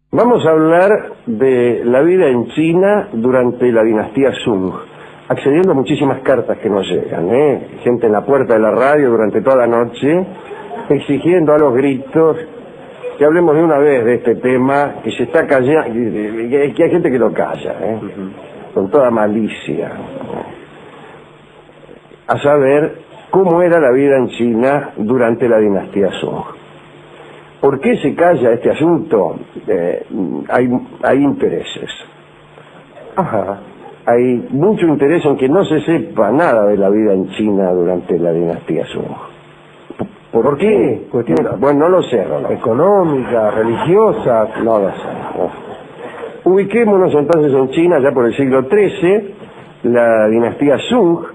Vamos a hablar de la vida en China durante la dinastía Sung, accediendo a muchísimas cartas que nos llegan, gente en la puerta de la radio durante toda la noche, exigiendo a los gritos que hablemos de una vez de este tema, que se está callando, que hay gente que lo calla, con toda malicia, a saber cómo era la vida en China durante la dinastía Sung. ¿Por qué se calla este asunto? Hay intereses. Hay mucho interés en que no se sepa nada de la vida en China durante la dinastía Sung. ¿Por qué? Bueno, no lo sé. Económica, religiosa, no lo sé. Ubiquémonos entonces en China ya por el siglo XIII, la dinastía Sung,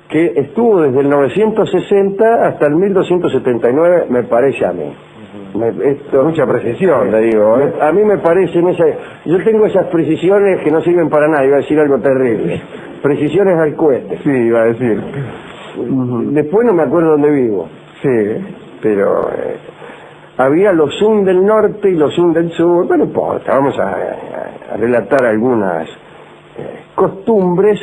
que estuvo desde el 960 hasta el 1279, me parece a mí. Mucha precisión, le digo. A mí me parecen yo tengo esas precisiones que no sirven para nada, iba a decir algo terrible. Precisiones al cohete. Sí, iba a decir. Después no me acuerdo dónde vivo. Sí. Pero había los Sung del norte y los Sung del sur. No importa, vamos a relatar algunas costumbres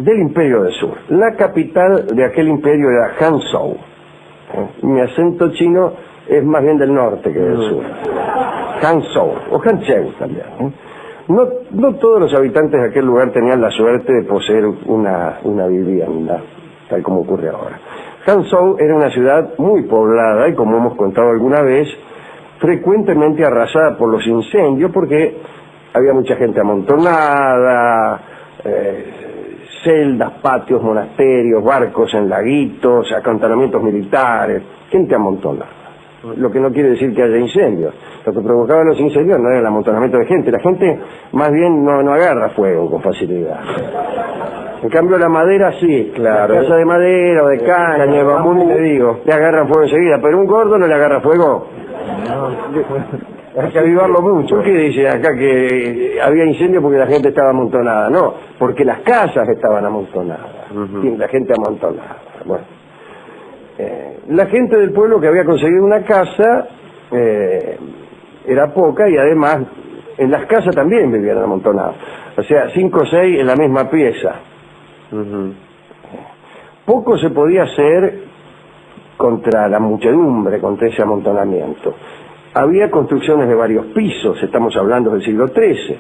del Imperio del Sur. La capital de aquel imperio era Hanzhou. Mi acento chino es más bien del norte que del sur. Hanzhou, o Hanzhou también. No todos los habitantes de aquel lugar tenían la suerte de poseer una vivienda, tal como ocurre ahora. Hanzhou era una ciudad muy poblada y, como hemos contado alguna vez, frecuentemente arrasada por los incendios porque había mucha gente amontonada, celdas, patios, monasterios, barcos en laguitos, acantonamientos militares, gente amontonada. Lo que no quiere decir que haya incendios. Lo que provocaba los incendios no era el amontonamiento de gente. La gente más bien no agarra fuego con facilidad. En cambio la madera sí, claro. La casa de madera o de caña de bambú, le digo, le agarran fuego enseguida, pero un gordo no le agarra fuego. Hay que avivarlo mucho. ¿Por qué dice acá que había incendio porque la gente estaba amontonada? No, porque las casas estaban amontonadas. La gente amontonada. Bueno. La gente del pueblo que había conseguido una casa era poca y además en las casas también vivían amontonados. O sea, 5 o 6 en la misma pieza. Poco se podía hacer contra la muchedumbre, contra ese amontonamiento. Había construcciones de varios pisos, estamos hablando del siglo XIII,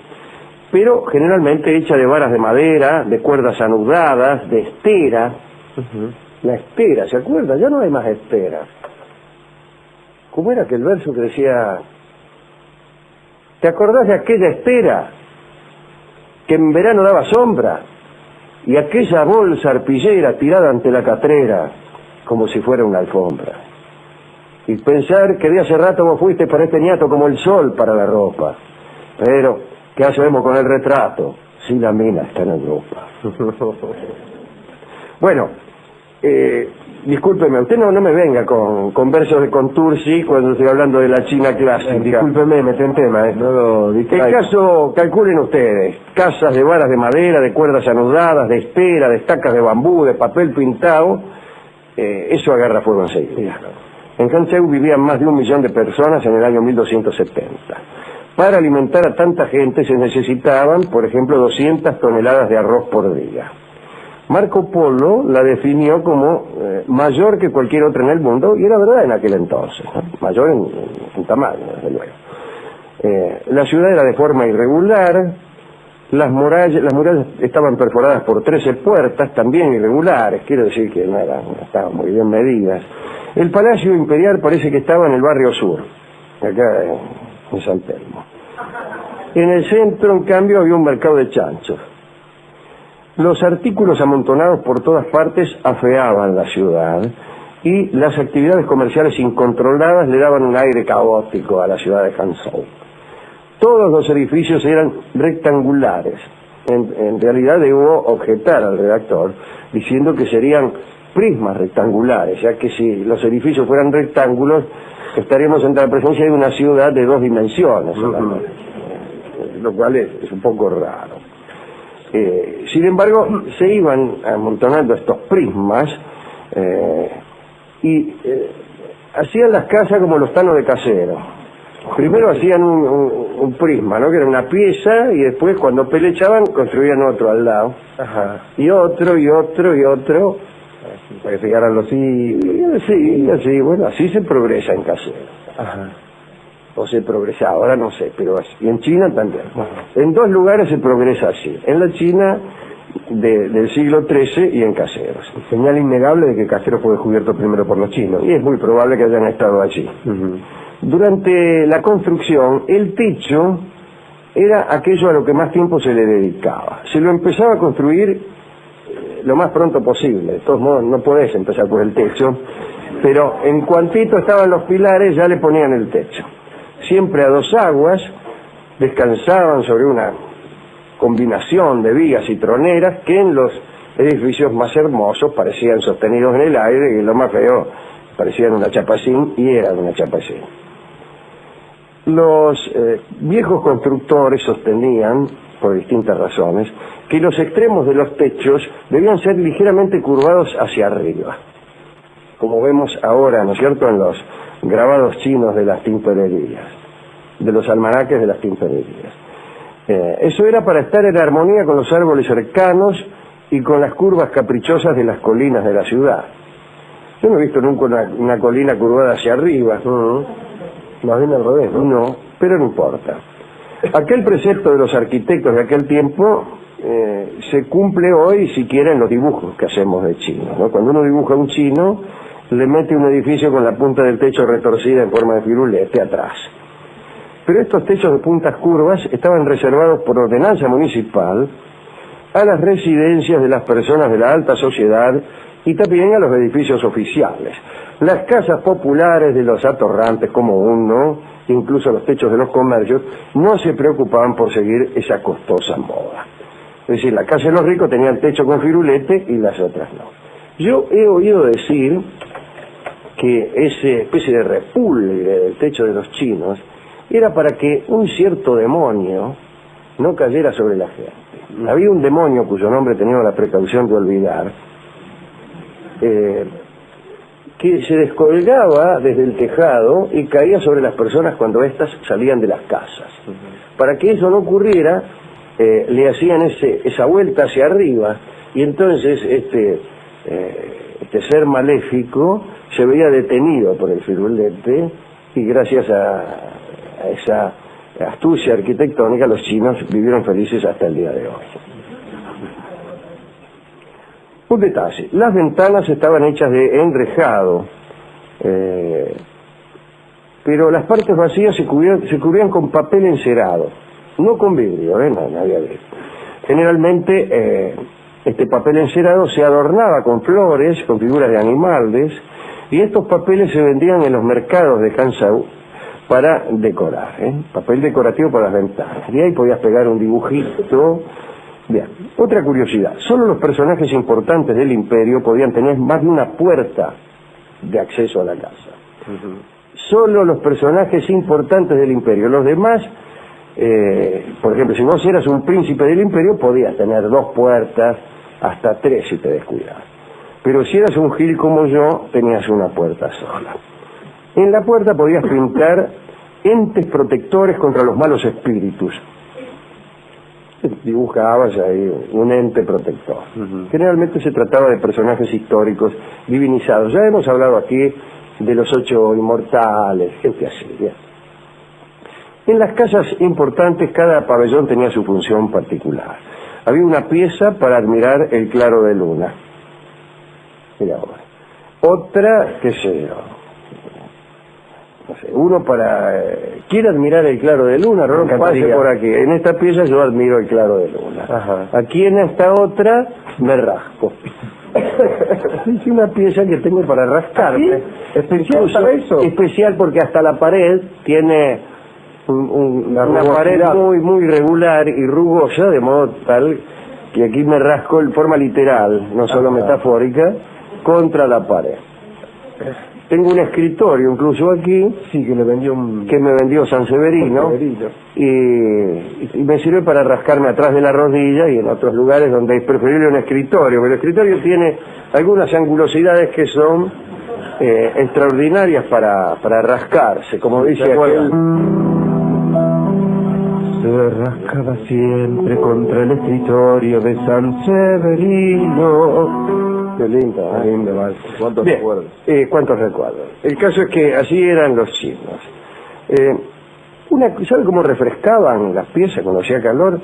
pero generalmente hechas de varas de madera, de cuerdas anudadas, de estera. La estera, ¿se acuerda? Ya no hay más esteras. ¿Cómo era aquel verso que decía? ¿Te acordás de aquella estera que en verano daba sombra? Y aquella bolsa arpillera tirada ante la catrera como si fuera una alfombra. Y pensar que de hace rato vos fuiste para este ñato como el sol para la ropa. Pero, ¿qué hacemos con el retrato si la mina está en Europa? Bueno, discúlpeme, usted no me venga con versos de Contursi cuando estoy hablando de la China clásica. Discúlpeme, mete en tema, no lo distraiga. El caso, calculen ustedes, casas de varas de madera, de cuerdas anudadas, de estera, de estacas de bambú, de papel pintado, eso agarra fuego enseguida. En Hanzhou vivían más de 1 millón de personas en el año 1270. Para alimentar a tanta gente se necesitaban, por ejemplo, 200 toneladas de arroz por día. Marco Polo la definió como mayor que cualquier otra en el mundo, y era verdad en aquel entonces, ¿no? Mayor en tamaño, desde luego. La ciudad era de forma irregular, las murallas estaban perforadas por 13 puertas, también irregulares, quiero decir que no estaban muy bien medidas. El Palacio Imperial parece que estaba en el barrio sur, acá en San Telmo. En el centro, en cambio, había un mercado de chanchos. Los artículos amontonados por todas partes afeaban la ciudad y las actividades comerciales incontroladas le daban un aire caótico a la ciudad de Hanzhou. Todos los edificios eran rectangulares. En realidad debo objetar al redactor diciendo que serían prismas rectangulares, ya que si los edificios fueran rectángulos estaríamos ante la presencia de una ciudad de 2 dimensiones, lo cual es un poco raro. Sin embargo, se iban amontonando estos prismas y hacían las casas como los tanos de casero. Primero hacían un prisma, ¿no? Que era una pieza, y después cuando pelechaban construían otro al lado. Ajá. Y otro, y otro, y otro. Para que llegaran los hijos. Sí, así, bueno, así se progresa en Casero. Ajá. O se progresa, ahora no sé, pero así. Y en China también. Ajá. En dos lugares se progresa así. En la China del siglo XIII y en Caseros. Señal innegable de que Casero fue descubierto primero por los chinos. Y es muy probable que hayan estado allí. Durante la construcción, el techo era aquello a lo que más tiempo se le dedicaba. Se lo empezaba a construir lo más pronto posible. De todos modos, no podés empezar por el techo, pero en cuantito estaban los pilares, ya le ponían el techo. Siempre a dos aguas, descansaban sobre una combinación de vigas y troneras que en los edificios más hermosos parecían sostenidos en el aire, y lo más feo, parecían una chapacín, y eran una chapacín. Los viejos constructores sostenían, por distintas razones, que los extremos de los techos debían ser ligeramente curvados hacia arriba, como vemos ahora, ¿no es cierto?, en los grabados chinos de las tintorerías, de los almanaques de las tintorerías. Eso era para estar en armonía con los árboles cercanos y con las curvas caprichosas de las colinas de la ciudad. Yo no he visto nunca una colina curvada hacia arriba. Más bien al revés, ¿no? No, pero no importa. Aquel precepto de los arquitectos de aquel tiempo se cumple hoy siquiera en los dibujos que hacemos de chino, ¿no? Cuando uno dibuja un chino, le mete un edificio con la punta del techo retorcida en forma de firulete atrás. Pero estos techos de puntas curvas estaban reservados por ordenanza municipal a las residencias de las personas de la alta sociedad y también a los edificios oficiales. Las casas populares de los atorrantes como uno, incluso los techos de los comercios, no se preocupaban por seguir esa costosa moda. Es decir, la casa de los ricos tenía el techo con firulete y las otras no. Yo he oído decir que esa especie de repulgue del techo de los chinos era para que un cierto demonio no cayera sobre la gente. Había un demonio cuyo nombre tenía la precaución de olvidar, que se descolgaba desde el tejado y caía sobre las personas cuando éstas salían de las casas. Para que eso no ocurriera, le hacían esa vuelta hacia arriba, y entonces este ser maléfico se veía detenido por el firulete, y gracias a esa astucia arquitectónica los chinos vivieron felices hasta el día de hoy. Un detalle, las ventanas estaban hechas de enrejado, pero las partes vacías se cubrían con papel encerado, no con vidrio, no había vidrio. Generalmente este papel encerado se adornaba con flores, con figuras de animales, y estos papeles se vendían en los mercados de Hangzhou para decorar, papel decorativo para las ventanas. Y ahí podías pegar un dibujito. Bien, otra curiosidad, solo los personajes importantes del imperio podían tener más de una puerta de acceso a la casa. Solo los personajes importantes del imperio. Los demás, por ejemplo, si vos eras un príncipe del imperio, podías tener 2 puertas, hasta 3 si te descuidabas. Pero si eras un gil como yo, tenías una puerta sola. En la puerta podías pintar entes protectores contra los malos espíritus. Dibujabas ahí un ente protector. Generalmente se trataba de personajes históricos divinizados. Ya hemos hablado aquí de los 8 inmortales, gente así. ¿Ya? En las casas importantes cada pabellón tenía su función particular. Había una pieza para admirar el claro de luna. Mira ahora. Otra, qué sé yo, no sé, uno para... ¿Quiere admirar el claro de luna? No, pase por aquí. En esta pieza yo admiro el claro de luna. Ajá. Aquí en esta otra me rasco. Es una pieza que tengo para rascarme. ¿Sí? ¿Especial para eso? Especial porque hasta la pared tiene una pared muy regular y rugosa, de modo tal que aquí me rasco en forma literal, no solo metafórica, contra la pared. Tengo un escritorio incluso aquí, sí, que me vendió San Severino, y me sirve para rascarme atrás de la rodilla y en otros lugares donde es preferible un escritorio, pero el escritorio tiene algunas angulosidades que son extraordinarias para rascarse, como dice aquel... Se rascaba siempre contra el escritorio de San Severino. Qué lindo, Qué lindo, vale. ¿Cuántos Bien, recuerdos? ¿cuántos recuerdos? El caso es que así eran los chinos. ¿Sabe cómo refrescaban las piezas cuando hacía calor?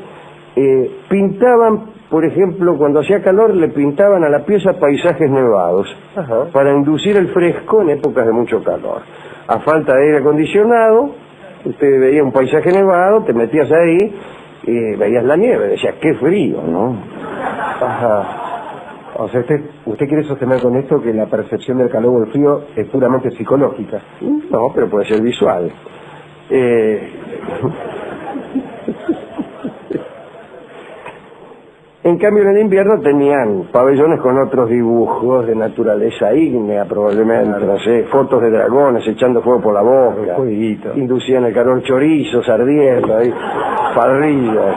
Pintaban, por ejemplo, cuando hacía calor le pintaban a la pieza paisajes nevados. Ajá. Para inducir el fresco en épocas de mucho calor. A falta de aire acondicionado, usted veía un paisaje nevado, te metías ahí y veías la nieve, decías, qué frío, ¿no? Ajá. O sea, usted quiere sostener con esto que la percepción del calor o el frío es puramente psicológica. No, pero puede ser visual. En cambio, en el invierno tenían pabellones con otros dibujos de naturaleza ígnea, probablemente, no sé, fotos de dragones echando fuego por la boca, inducían el calor, chorizos ardiendo, ahí, parrillas.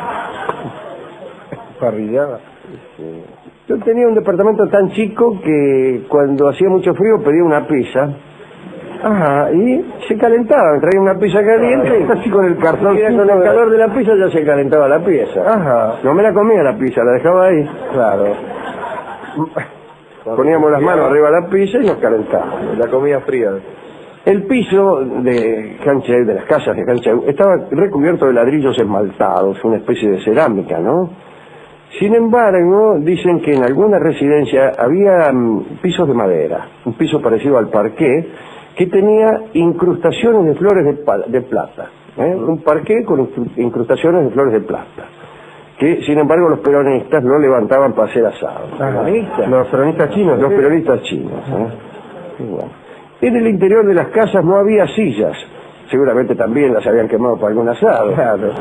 Parrillada. Yo tenía un departamento tan chico que cuando hacía mucho frío pedía una pizza. Ajá, y se calentaba, traía una pizza caliente, así con el cartón. Con el calor de la pizza ya se calentaba la pieza. Ajá. No me la comía la pizza, la dejaba ahí. Claro. Poníamos las manos arriba de la pizza y nos calentábamos. La comida fría. El piso de Hancheu, de las casas de Hancheu, estaba recubierto de ladrillos esmaltados, una especie de cerámica, ¿no? Sin embargo, dicen que en alguna residencia había pisos de madera, un piso parecido al parqué, que tenía incrustaciones de flores de plata, un parqué con incrustaciones de flores de plata, que sin embargo los peronistas no levantaban para hacer asado. Los peronistas chinos. Los peronistas chinos. Bueno. En el interior de las casas no había sillas, seguramente también las habían quemado para algún asado. Claro.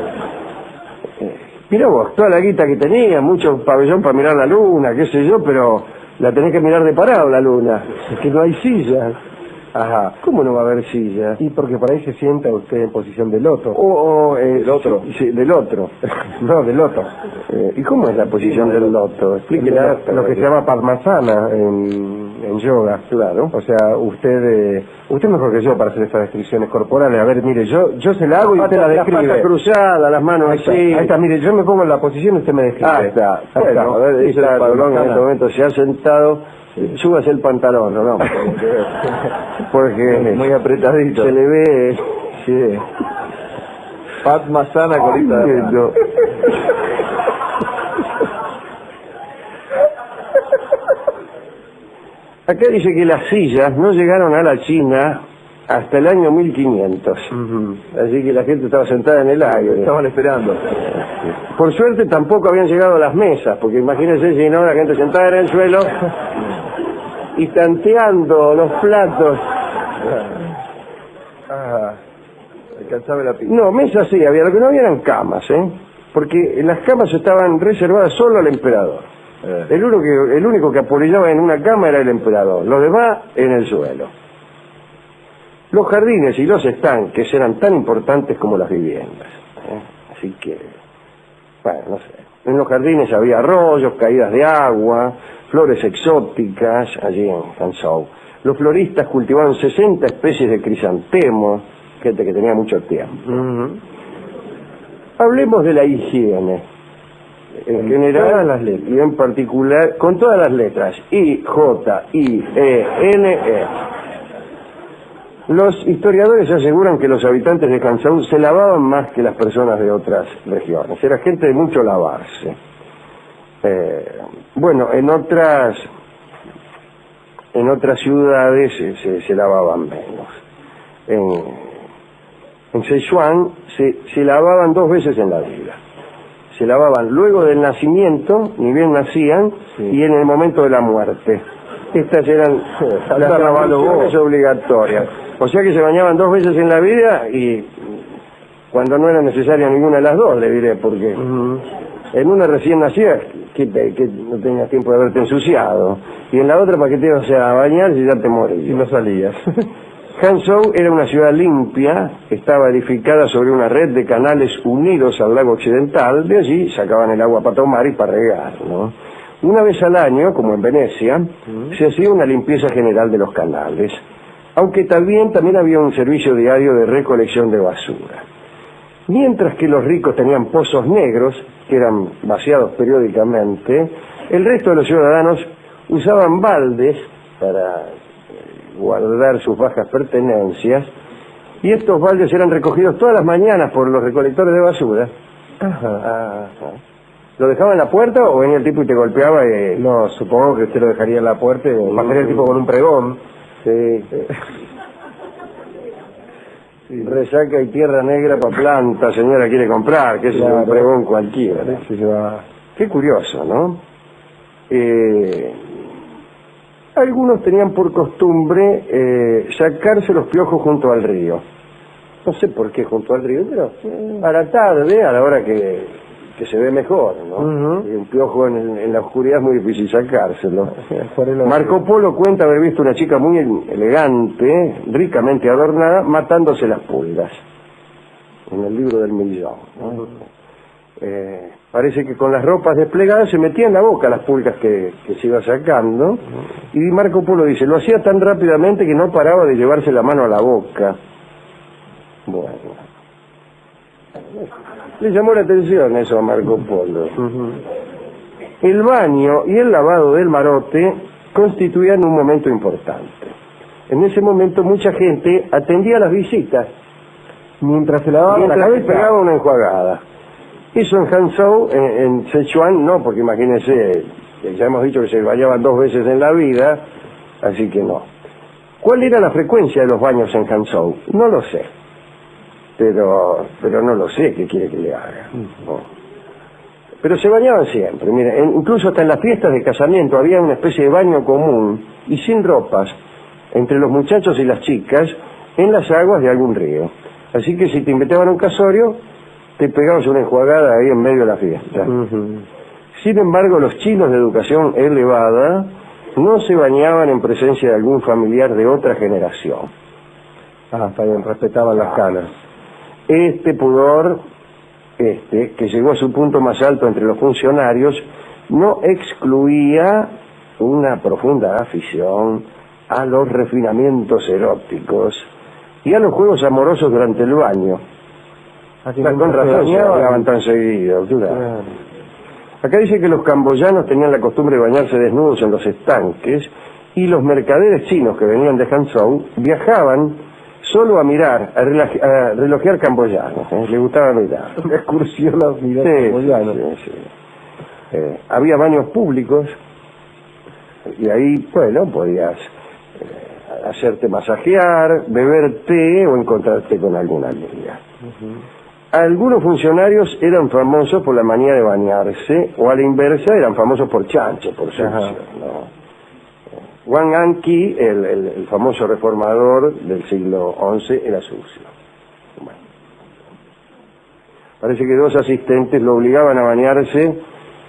Mirá vos, toda la guita que tenía, mucho pabellón para mirar la luna, qué sé yo, pero la tenés que mirar de parado la luna, es que no hay sillas. Ajá. ¿Cómo no va a haber silla? Y porque por ahí se sienta usted en posición de loto. ¿Del otro? Sí, del otro. No, del loto. ¿Y cómo es la posición del loto? Explíquela. Lo que se llama Padmasana en yoga. Claro. O sea, usted mejor que yo para hacer estas descripciones corporales. A ver, mire, yo se la hago y usted la describe. Las patas cruzadas, las manos así. Ahí está, mire, yo me pongo en la posición y usted me describe. Ahí está. Bueno, a ver, dice el Padrón en este momento se ha sentado. Súbase el pantalón, ¿no? Porque muy apretadito. Se le ve... Sí. Padmasana, colita. No. Acá dice que las sillas no llegaron a la China hasta el año 1500. Así que la gente estaba sentada en el aire. Estaban esperando. Por suerte tampoco habían llegado las mesas, porque imagínense si no, la gente sentada en el suelo y tanteando los platos. Alcanzaba la pista. No, mesas sí había, lo que no había eran camas, porque las camas estaban reservadas solo al emperador. El único que apolillaba en una cama era el emperador, los demás en el suelo. Los jardines y los estanques eran tan importantes como las viviendas. Así que, bueno, no sé. En los jardines había arroyos, caídas de agua, flores exóticas, allí en Hanzhou. Los floristas cultivaban 60 especies de crisantemos, gente que tenía mucho tiempo. Hablemos de la higiene. En general, todas las letras. y en particular, con todas las letras, I, J, I, E, N, E. Los historiadores aseguran que los habitantes de Hanzhou se lavaban más que las personas de otras regiones. Era gente de mucho lavarse. Bueno, en otras ciudades se lavaban menos. En Sichuan se lavaban 2 veces en la vida. Se lavaban luego del nacimiento, ni bien nacían, y en el momento de la muerte. Estas eran las lavaciones obligatorias. O sea que se bañaban 2 veces en la vida y cuando no era necesaria ninguna de las dos, le diré, porque en una recién nacida que no tenías tiempo de haberte ensuciado, y en la otra para que te ibas a bañar si ya te morías. Y no salías. Hanzhou era una ciudad limpia, estaba edificada sobre una red de canales unidos al lago occidental, de allí sacaban el agua para tomar y para regar, ¿no? Una vez al año, como en Venecia, se hacía una limpieza general de los canales, aunque también había un servicio diario de recolección de basura. Mientras que los ricos tenían pozos negros, que eran vaciados periódicamente, el resto de los ciudadanos usaban baldes para guardar sus bajas pertenencias, y estos baldes eran recogidos todas las mañanas por los recolectores de basura. Ajá. ¿Lo dejaba en la puerta o venía el tipo y te golpeaba? No, supongo que usted lo dejaría en la puerta y pasaría el tipo con un pregón. Sí. Resaca y tierra negra para planta, señora quiere comprar, que es un pregón cualquiera. Qué curioso, ¿no? Algunos tenían por costumbre sacarse los piojos junto al río. No sé por qué junto al río, pero a la tarde, a la hora que se ve mejor, ¿no? Y un piojo en la oscuridad es muy difícil sacárselo. Marco Polo cuenta haber visto una chica muy elegante, ricamente adornada, matándose las pulgas. En el libro del millón, ¿no? Parece que con las ropas desplegadas se metía en la boca las pulgas que se iba sacando, y Marco Polo dice, lo hacía tan rápidamente que no paraba de llevarse la mano a la boca. Bueno, le llamó la atención eso a Marco Polo. El baño y el lavado del marote constituían un momento importante. En ese momento mucha gente atendía las visitas mientras se lavaba la cabeza, pegaba una enjuagada. Eso en Hangzhou, en Sichuan no, porque imagínense, ya hemos dicho que se bañaban 2 veces en la vida, así que no. ¿Cuál era la frecuencia de los baños en Hangzhou? No lo sé, pero no lo sé, ¿qué quiere que le haga? No. Pero se bañaban siempre, mire, incluso hasta en las fiestas de casamiento había una especie de baño común y sin ropas entre los muchachos y las chicas en las aguas de algún río. Así que si te invitaban a un casorio, te pegabas una enjuagada ahí en medio de la fiesta. Sin embargo, los chinos de educación elevada no se bañaban en presencia de algún familiar de otra generación. Está bien, respetaban las canas. Este pudor, que llegó a su punto más alto entre los funcionarios, no excluía una profunda afición a los refinamientos eróticos y a los juegos amorosos durante el baño. Con razón se bañaban tan seguido. Claro. Acá dice que los camboyanos tenían la costumbre de bañarse desnudos en los estanques, y los mercaderes chinos que venían de Hangzhou viajaban solo a mirar, a relojear camboyanos. Les gustaba mirar. Una excursión a mirar camboyanos. Sí. Había baños públicos, y ahí, bueno, podías hacerte masajear, beber té o encontrarte con alguna amiga. Algunos funcionarios eran famosos por la manía de bañarse, o a la inversa eran famosos por chancho, por sucio, ¿no? Wang Anqi, el famoso reformador del siglo XI, era sucio. Bueno. Parece que 2 asistentes lo obligaban a bañarse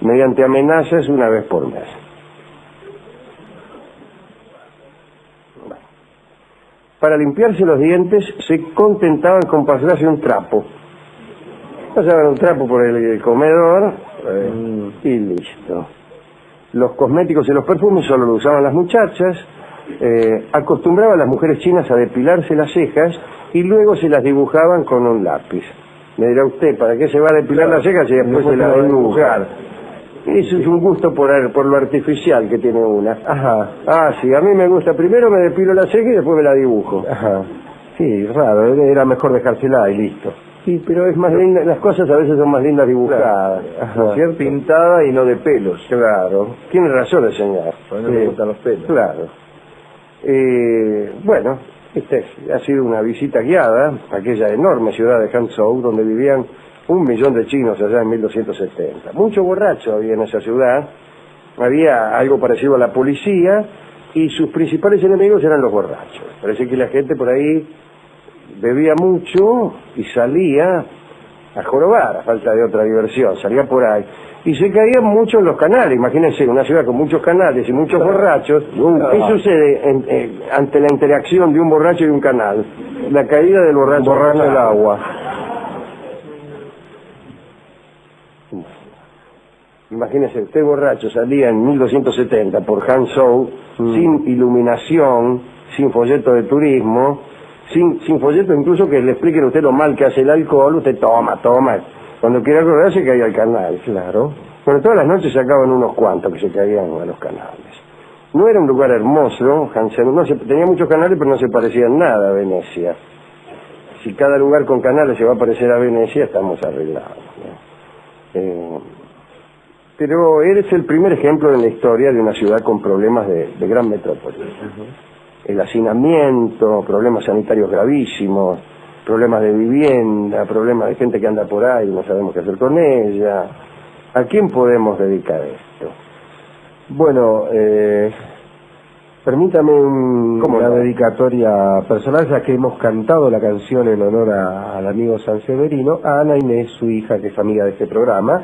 mediante amenazas una vez por mes. Bueno. Para limpiarse los dientes se contentaban con pasarse un trapo. Pasaban un trapo por el comedor y listo. Los cosméticos y los perfumes solo lo usaban las muchachas. Acostumbraban las mujeres chinas a depilarse las cejas y luego se las dibujaban con un lápiz. Me dirá usted, ¿para qué se va a depilar las cejas y después se las va a dibujar? Eso es un gusto por lo artificial que tiene una. Sí, a mí me gusta. Primero me depilo la ceja y después me la dibujo. Sí, raro, era mejor dejársela y listo. Sí, pero es más linda, las cosas a veces son más lindas dibujadas, ¿cierto? Pintada y no de pelos. Claro, tiene razón el señor. No me gustan los pelos. Claro. Bueno, esta ha sido una visita guiada a aquella enorme ciudad de Hangzhou, donde vivían 1 millón de chinos allá en 1270. Mucho borracho había en esa ciudad, había algo parecido a la policía, y sus principales enemigos eran los borrachos. Parece que la gente por ahí bebía mucho y salía a jorobar, a falta de otra diversión, salía por ahí. Y se caían mucho en los canales. Imagínense, una ciudad con muchos canales y muchos borrachos. ¿Qué sucede ante la interacción de un borracho y un canal? La caída del borracho en el agua. imagínese, usted borracho salía en 1270 por Hangzhou, sin iluminación, sin folleto de turismo, sin folleto incluso que le expliquen a usted lo mal que hace el alcohol, usted toma. Cuando quiera acordar se caía al canal, claro. Bueno, todas las noches sacaban unos cuantos que se caían a los canales. No era un lugar hermoso, Hangzhou, tenía muchos canales, pero no se parecían nada a Venecia. Si cada lugar con canales se va a parecer a Venecia, estamos arreglados, ¿no? Pero eres el primer ejemplo en la historia de una ciudad con problemas de gran metrópoli. El hacinamiento, problemas sanitarios gravísimos, problemas de vivienda, problemas de gente que anda por ahí y no sabemos qué hacer con ella. ¿A quién podemos dedicar esto? Bueno, permítame una dedicatoria personal, ya que hemos cantado la canción en honor al amigo San Severino, a Ana Inés, su hija, que es amiga de este programa,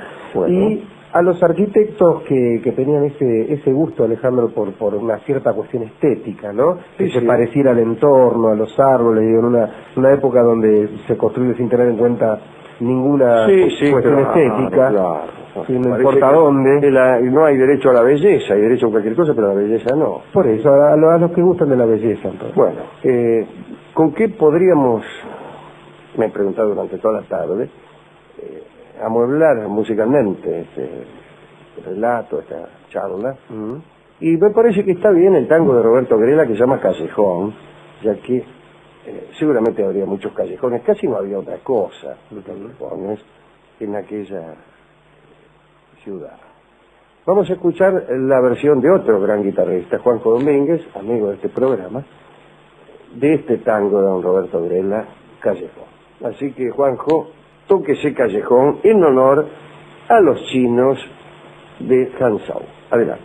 y a los arquitectos que tenían ese gusto, Alejandro, por una cierta cuestión estética, ¿no? Que se pareciera al entorno, a los árboles, en una época donde se construye sin tener en cuenta ninguna cuestión estética. No importa dónde. No hay derecho a la belleza, hay derecho a cualquier cosa, pero a la belleza no. Por eso, a los que gustan de la belleza, entonces. Bueno, ¿con qué podríamos, me he preguntado durante toda la tarde, amueblar musicalmente este relato, esta charla? Y me parece que está bien el tango de Roberto Grela, que se llama Callejón, ya que seguramente habría muchos callejones, casi no había otra cosa, los callejones, en aquella ciudad. Vamos a escuchar la versión de otro gran guitarrista, Juanjo Domínguez, amigo de este programa, de este tango de don Roberto Grela, Callejón. Así que, Juanjo, tóquese Callejón en honor a los chinos de Hangzhou. Adelante.